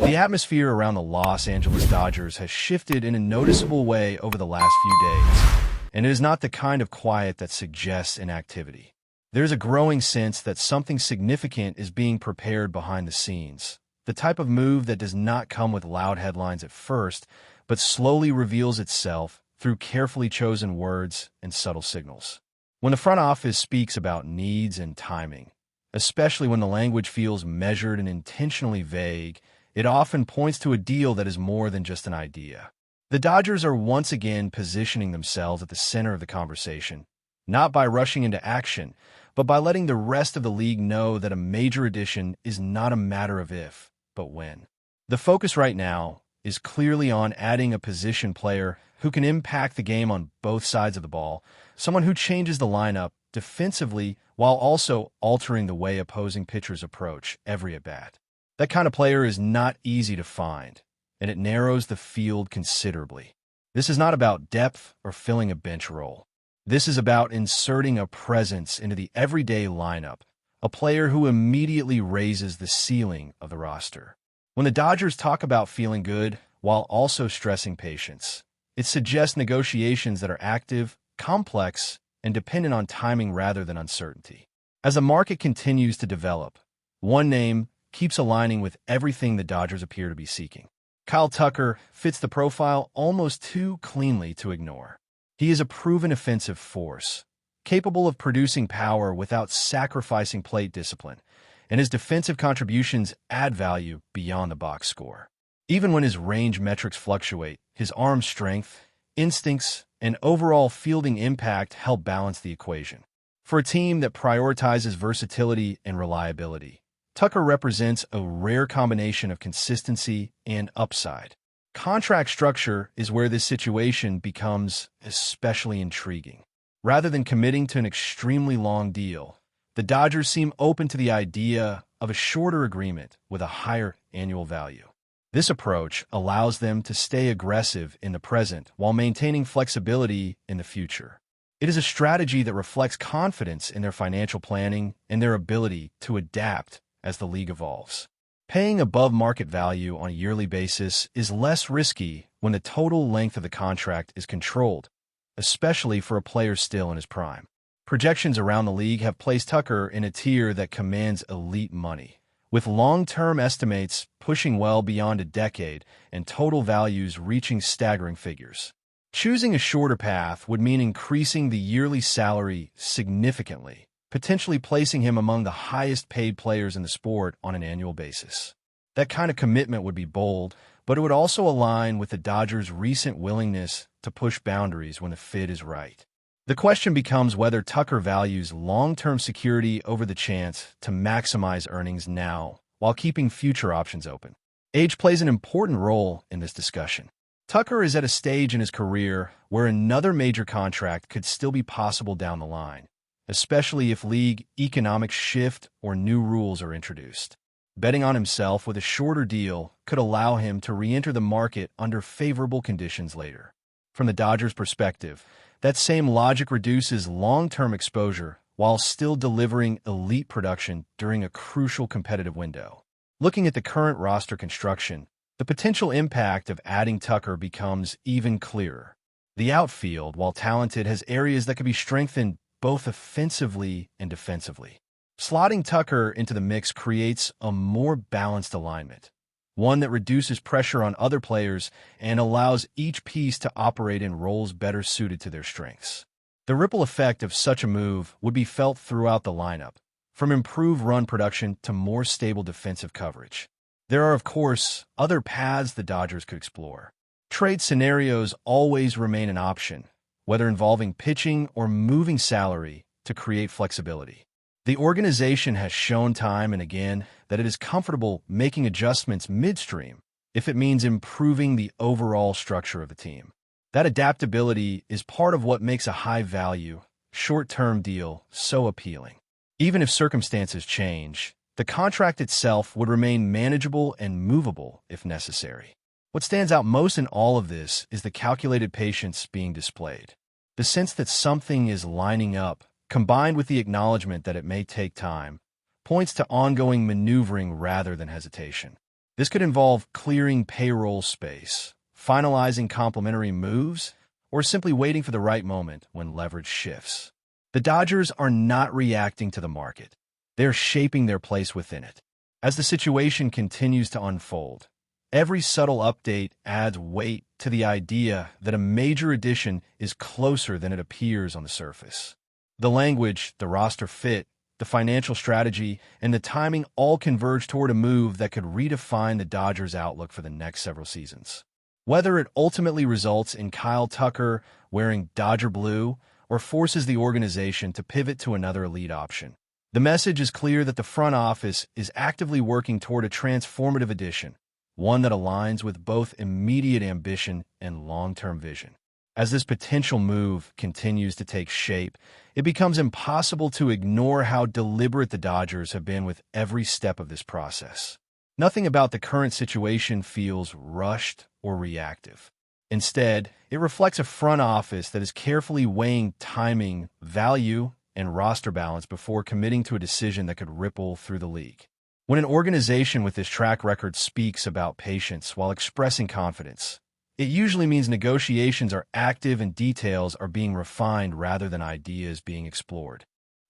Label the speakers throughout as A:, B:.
A: The atmosphere around the Los Angeles Dodgers has shifted in a noticeable way over the last few days, and it is not the kind of quiet that suggests inactivity. There's a growing sense that something significant is being prepared behind the scenes, the type of move that does not come with loud headlines at first, but slowly reveals itself through carefully chosen words and subtle signals. When the front office speaks about needs and timing, especially when the language feels measured and intentionally vague, it often points to a deal that is more than just an idea. The Dodgers are once again positioning themselves at the center of the conversation, not by rushing into action, but by letting the rest of the league know that a major addition is not a matter of if, but when. The focus right now is clearly on adding a position player who can impact the game on both sides of the ball, someone who changes the lineup defensively while also altering the way opposing pitchers approach every at-bat. That kind of player is not easy to find, and it narrows the field considerably. This is not about depth or filling a bench role. This is about inserting a presence into the everyday lineup, a player who immediately raises the ceiling of the roster. When the Dodgers talk about feeling good while also stressing patience, it suggests negotiations that are active, complex, and dependent on timing rather than uncertainty. As the market continues to develop, one name keeps aligning with everything the Dodgers appear to be seeking. Kyle Tucker fits the profile almost too cleanly to ignore. He is a proven offensive force, capable of producing power without sacrificing plate discipline, and his defensive contributions add value beyond the box score. Even when his range metrics fluctuate, his arm strength, instincts, and overall fielding impact help balance the equation. For a team that prioritizes versatility and reliability, Tucker represents a rare combination of consistency and upside. Contract structure is where this situation becomes especially intriguing. Rather than committing to an extremely long deal, the Dodgers seem open to the idea of a shorter agreement with a higher annual value. This approach allows them to stay aggressive in the present while maintaining flexibility in the future. It is a strategy that reflects confidence in their financial planning and their ability to adapt as the league evolves. Paying above market value on a yearly basis is less risky when the total length of the contract is controlled, especially for a player still in his prime. Projections around the league have placed Tucker in a tier that commands elite money, with long-term estimates pushing well beyond a decade and total values reaching staggering figures. Choosing a shorter path would mean increasing the yearly salary significantly, potentially placing him among the highest-paid players in the sport on an annual basis. That kind of commitment would be bold, but it would also align with the Dodgers' recent willingness to push boundaries when the fit is right. The question becomes whether Tucker values long-term security over the chance to maximize earnings now while keeping future options open. Age plays an important role in this discussion. Tucker is at a stage in his career where another major contract could still be possible down the line, especially if league economics shift or new rules are introduced. Betting on himself with a shorter deal could allow him to re-enter the market under favorable conditions later. From the Dodgers' perspective, that same logic reduces long-term exposure while still delivering elite production during a crucial competitive window. Looking at the current roster construction, the potential impact of adding Tucker becomes even clearer. The outfield, while talented, has areas that could be strengthened both offensively and defensively. Slotting Tucker into the mix creates a more balanced alignment, one that reduces pressure on other players and allows each piece to operate in roles better suited to their strengths. The ripple effect of such a move would be felt throughout the lineup, from improved run production to more stable defensive coverage. There are, of course, other paths the Dodgers could explore. Trade scenarios always remain an option, whether involving pitching or moving salary to create flexibility. The organization has shown time and again that it is comfortable making adjustments midstream if it means improving the overall structure of the team. That adaptability is part of what makes a high-value, short-term deal so appealing. Even if circumstances change, the contract itself would remain manageable and movable if necessary. What stands out most in all of this is the calculated patience being displayed. The sense that something is lining up, combined with the acknowledgement that it may take time, points to ongoing maneuvering rather than hesitation. This could involve clearing payroll space, finalizing complementary moves, or simply waiting for the right moment when leverage shifts. The Dodgers are not reacting to the market. They are shaping their place within it. As the situation continues to unfold, every subtle update adds weight to the idea that a major addition is closer than it appears on the surface. The language, the roster fit, the financial strategy, and the timing all converge toward a move that could redefine the Dodgers' outlook for the next several seasons. Whether it ultimately results in Kyle Tucker wearing Dodger blue or forces the organization to pivot to another elite option, the message is clear that the front office is actively working toward a transformative addition, one that aligns with both immediate ambition and long-term vision. As this potential move continues to take shape, it becomes impossible to ignore how deliberate the Dodgers have been with every step of this process. Nothing about the current situation feels rushed or reactive. Instead, it reflects a front office that is carefully weighing timing, value, and roster balance before committing to a decision that could ripple through the league. When an organization with this track record speaks about patience while expressing confidence, it usually means negotiations are active and details are being refined rather than ideas being explored.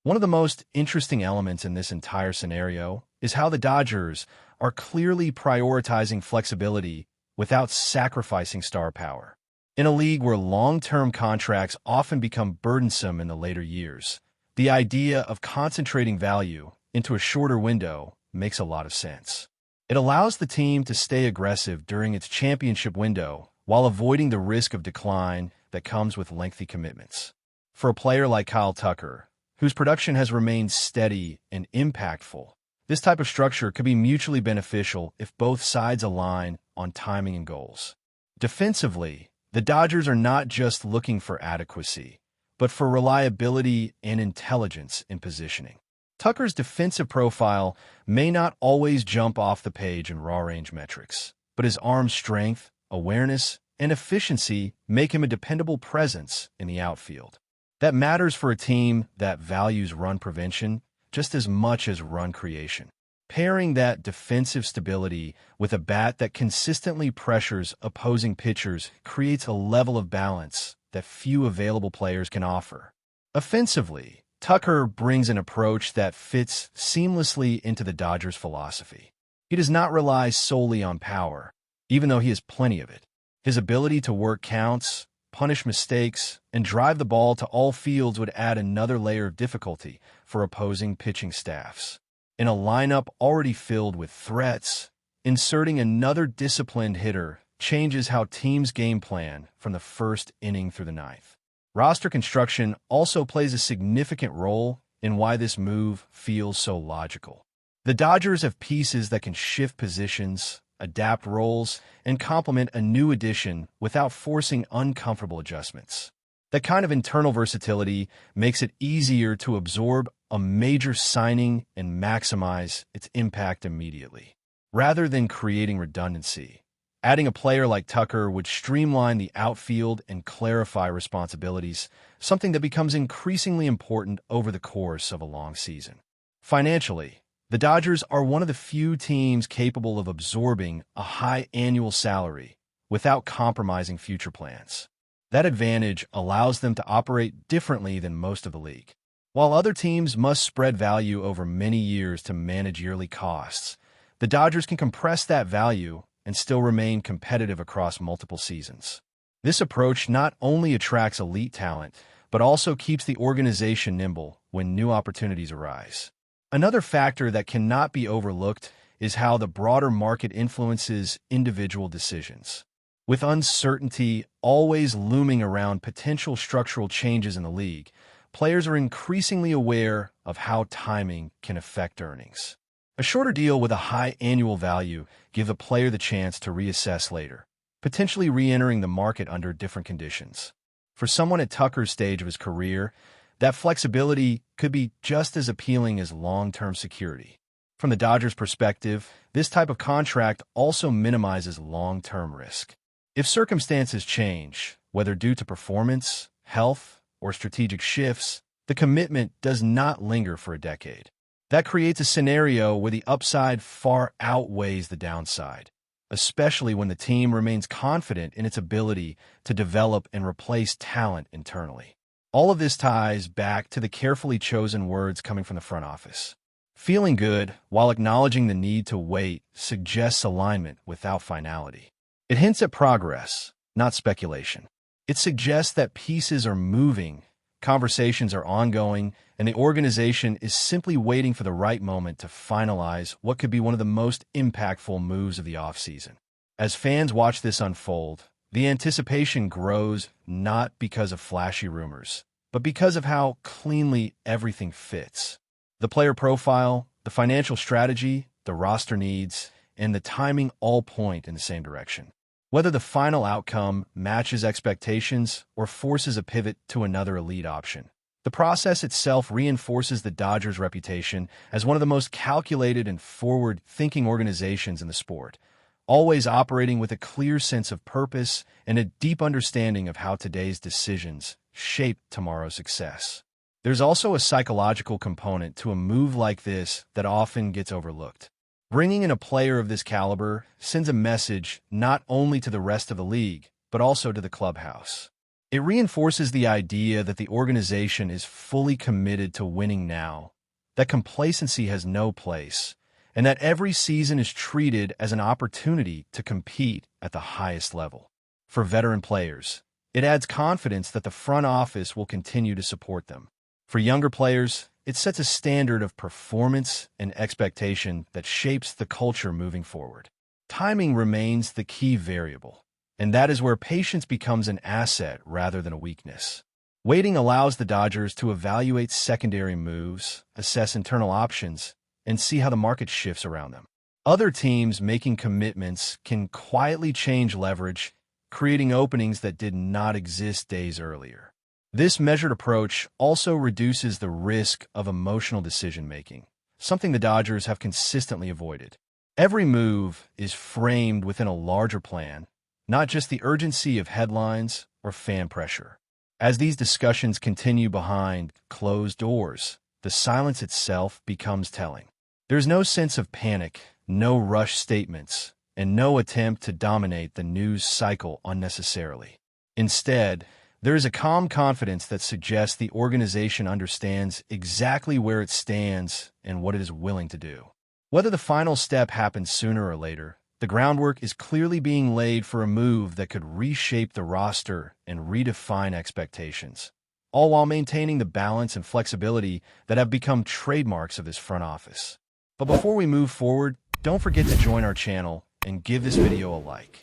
A: One of the most interesting elements in this entire scenario is how the Dodgers are clearly prioritizing flexibility without sacrificing star power. In a league where long-term contracts often become burdensome in the later years, the idea of concentrating value into a shorter window makes a lot of sense. It allows the team to stay aggressive during its championship window while avoiding the risk of decline that comes with lengthy commitments. For a player like Kyle Tucker, whose production has remained steady and impactful, this type of structure could be mutually beneficial if both sides align on timing and goals. Defensively, the Dodgers are not just looking for adequacy, but for reliability and intelligence in positioning. Tucker's defensive profile may not always jump off the page in raw-range metrics, but his arm strength, awareness, and efficiency make him a dependable presence in the outfield. That matters for a team that values run prevention just as much as run creation. Pairing that defensive stability with a bat that consistently pressures opposing pitchers creates a level of balance that few available players can offer. Offensively, Tucker brings an approach that fits seamlessly into the Dodgers' philosophy. He does not rely solely on power, even though he has plenty of it. His ability to work counts, punish mistakes, and drive the ball to all fields would add another layer of difficulty for opposing pitching staffs. In a lineup already filled with threats, inserting another disciplined hitter changes how teams game plan from the first inning through the ninth. Roster construction also plays a significant role in why this move feels so logical. The Dodgers have pieces that can shift positions, adapt roles, and complement a new addition without forcing uncomfortable adjustments. That kind of internal versatility makes it easier to absorb a major signing and maximize its impact immediately. Rather than creating redundancy, adding a player like Tucker would streamline the outfield and clarify responsibilities, something that becomes increasingly important over the course of a long season. Financially, the Dodgers are one of the few teams capable of absorbing a high annual salary without compromising future plans. That advantage allows them to operate differently than most of the league. While other teams must spread value over many years to manage yearly costs, the Dodgers can compress that value and still remain competitive across multiple seasons. This approach not only attracts elite talent, but also keeps the organization nimble when new opportunities arise. Another factor that cannot be overlooked is how the broader market influences individual decisions. With uncertainty always looming around potential structural changes in the league, players are increasingly aware of how timing can affect earnings. A shorter deal with a high annual value gives a player the chance to reassess later, potentially re-entering the market under different conditions. For someone at Tucker's stage of his career, that flexibility could be just as appealing as long-term security. From the Dodgers' perspective, this type of contract also minimizes long-term risk. If circumstances change, whether due to performance, health, or strategic shifts, the commitment does not linger for a decade. That creates a scenario where the upside far outweighs the downside, especially when the team remains confident in its ability to develop and replace talent internally. All of this ties back to the carefully chosen words coming from the front office. Feeling good, while acknowledging the need to wait, suggests alignment without finality. It hints at progress, not speculation. It suggests that pieces are moving, conversations are ongoing, and the organization is simply waiting for the right moment to finalize what could be one of the most impactful moves of the offseason. As fans watch this unfold, the anticipation grows not because of flashy rumors, but because of how cleanly everything fits. The player profile, the financial strategy, the roster needs, and the timing all point in the same direction. Whether the final outcome matches expectations or forces a pivot to another elite option, the process itself reinforces the Dodgers' reputation as one of the most calculated and forward-thinking organizations in the sport, always operating with a clear sense of purpose and a deep understanding of how today's decisions shape tomorrow's success. There's also a psychological component to a move like this that often gets overlooked. Bringing in a player of this caliber sends a message not only to the rest of the league, but also to the clubhouse. It reinforces the idea that the organization is fully committed to winning now, that complacency has no place, and that every season is treated as an opportunity to compete at the highest level. For veteran players, it adds confidence that the front office will continue to support them. For younger players, it sets a standard of performance and expectation that shapes the culture moving forward. Timing remains the key variable, and that is where patience becomes an asset rather than a weakness. Waiting allows the Dodgers to evaluate secondary moves, assess internal options, and see how the market shifts around them. Other teams making commitments can quietly change leverage, creating openings that did not exist days earlier. This measured approach also reduces the risk of emotional decision-making, something the Dodgers have consistently avoided. Every move is framed within a larger plan, not just the urgency of headlines or fan pressure. As these discussions continue behind closed doors, the silence itself becomes telling. There's no sense of panic, no rushed statements, and no attempt to dominate the news cycle unnecessarily. Instead, there is a calm confidence that suggests the organization understands exactly where it stands and what it is willing to do. Whether the final step happens sooner or later, the groundwork is clearly being laid for a move that could reshape the roster and redefine expectations, all while maintaining the balance and flexibility that have become trademarks of this front office. But before we move forward, don't forget to join our channel and give this video a like.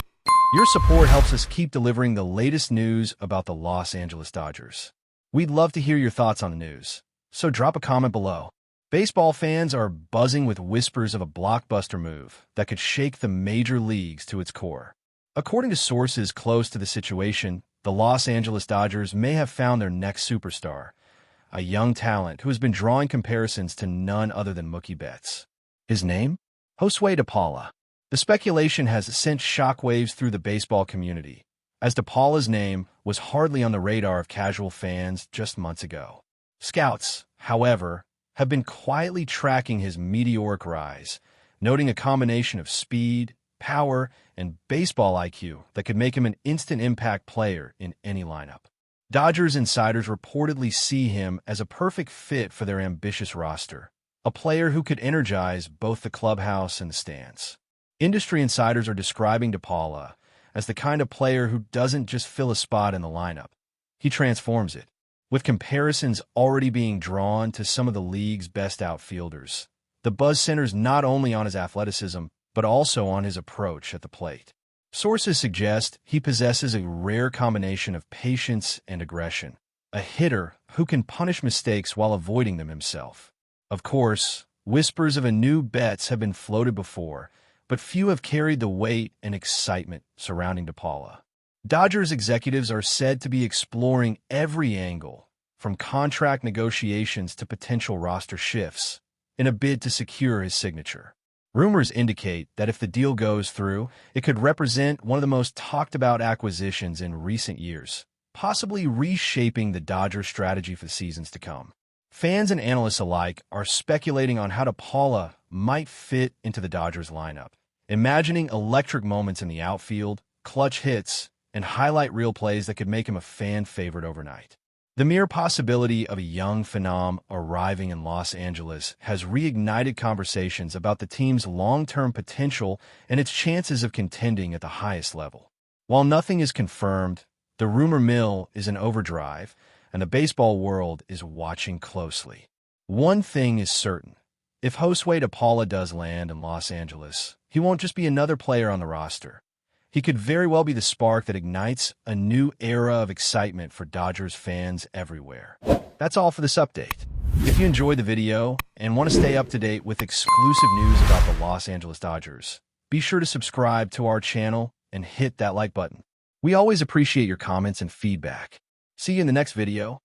A: Your support helps us keep delivering the latest news about the Los Angeles Dodgers. We'd love to hear your thoughts on the news, so drop a comment below. Baseball fans are buzzing with whispers of a blockbuster move that could shake the major leagues to its core. According to sources close to the situation, the Los Angeles Dodgers may have found their next superstar, a young talent who has been drawing comparisons to none other than Mookie Betts. His name? JOSUÉ De Paula. The speculation has sent shockwaves through the baseball community, as Depala's name was hardly on the radar of casual fans just months ago. Scouts, however, have been quietly tracking his meteoric rise, noting a combination of speed, power, and baseball IQ that could make him an instant impact player in any lineup. Dodgers insiders reportedly see him as a perfect fit for their ambitious roster, a player who could energize both the clubhouse and the stands. Industry insiders are describing Depala as the kind of player who doesn't just fill a spot in the lineup, he transforms it, with comparisons already being drawn to some of the league's best outfielders. The buzz centers not only on his athleticism, but also on his approach at the plate. Sources suggest he possesses a rare combination of patience and aggression, a hitter who can punish mistakes while avoiding them himself. Of course, whispers of a new BETTS have been floated before, but few have carried the weight and excitement surrounding Depala. Dodgers executives are said to be exploring every angle, from contract negotiations to potential roster shifts, in a bid to secure his signature. Rumors indicate that if the deal goes through, it could represent one of the most talked-about acquisitions in recent years, possibly reshaping the Dodgers' strategy for the seasons to come. Fans and analysts alike are speculating on how Depala might fit into the Dodgers lineup, imagining electric moments in the outfield, clutch hits, and highlight reel plays that could make him a fan favorite overnight. The mere possibility of a young phenom arriving in Los Angeles has reignited conversations about the team's long-term potential and its chances of contending at the highest level. While nothing is confirmed, the rumor mill is in overdrive, and the baseball world is watching closely. One thing is certain. If JOSUÉ de Paula does land in Los Angeles, he won't just be another player on the roster. He could very well be the spark that ignites a new era of excitement for Dodgers fans everywhere. That's all for this update. If you enjoyed the video and want to stay up to date with exclusive news about the Los Angeles Dodgers, be sure to subscribe to our channel and hit that like button. We always appreciate your comments and feedback. See you in the next video.